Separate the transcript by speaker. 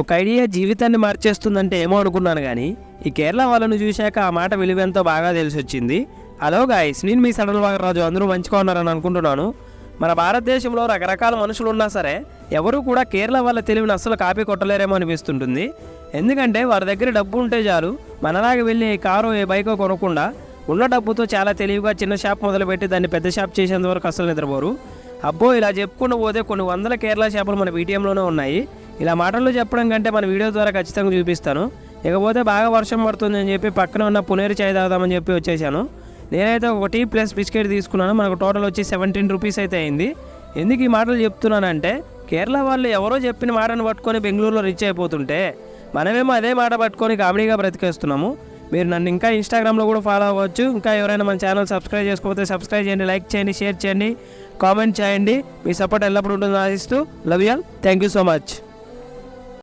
Speaker 1: ఒక ఐడియా జీవితాన్ని మార్చేస్తుందంటే ఏమో అనుకున్నాను కానీ ఈ కేరళ వాళ్ళను చూశాక ఆ మాట విలువెంతో బాగా తెలిసి వచ్చింది. హలో గాయ్స్, నేను మీ సడల్ రాజు. అందరూ మంచిగా ఉన్నారని అనుకుంటున్నాను. మన భారతదేశంలో రకరకాల మనుషులు ఉన్నా సరే ఎవరు కూడా కేరళ వాళ్ళ తెలివిని అస్సలు కాపీ కొట్టలేరేమో అనిపిస్తుంటుంది. ఎందుకంటే వారి దగ్గర డబ్బు ఉంటే చాలు, మనలాగా వెళ్ళి ఏ కారో ఏ బైకో కొనకుండా ఉన్న డబ్బుతో చాలా తెలివిగా చిన్న షాప్ మొదలుపెట్టి దాన్ని పెద్ద షాప్ చేసేంత వరకు అసలు నిద్రపోరు. అబ్బో, ఇలా చెప్పుకుంటూ పోతే కొన్ని వందల కేరళ షాపులు మన వీడియోలోనే ఉన్నాయి. ఇలా మాటల్లో చెప్పడం కంటే మన వీడియో ద్వారా ఖచ్చితంగా చూపిస్తాను. ఇకపోతే బాగా వర్షం పడుతుంది అని చెప్పి పక్కన ఉన్న పునేరి చాయ్ తాగుదామని చెప్పి వచ్చేసాను. నేనైతే ఒక టీ ప్లస్ బిస్కెట్ తీసుకున్నాను. మనకు టోటల్ వచ్చి 17 రూపీస్ అయితే అయింది. ఎందుకు ఈ మాటలు చెప్తున్నానంటే కేరళ వాళ్ళు ఎవరో చెప్పిన మాటను పట్టుకొని బెంగళూరులో రిచ్ అయిపోతుంటే మనమేమో అదే మాట పట్టుకొని కామెడీగా బ్రతికేస్తున్నాము. మీరు నన్ను ఇంకా ఇన్స్టాగ్రామ్లో కూడా ఫాలో అవ్వచ్చు. ఇంకా ఎవరైనా మన ఛానల్ సబ్స్క్రైబ్ చేసుకోకపోతే సబ్స్క్రైబ్ చేయండి, లైక్ చేయండి, షేర్ చేయండి, కామెంట్ చేయండి. మీ సపోర్ట్ ఎల్లప్పుడూ ఉంటుందని ఆశిస్తూ love you all. Thank you so much.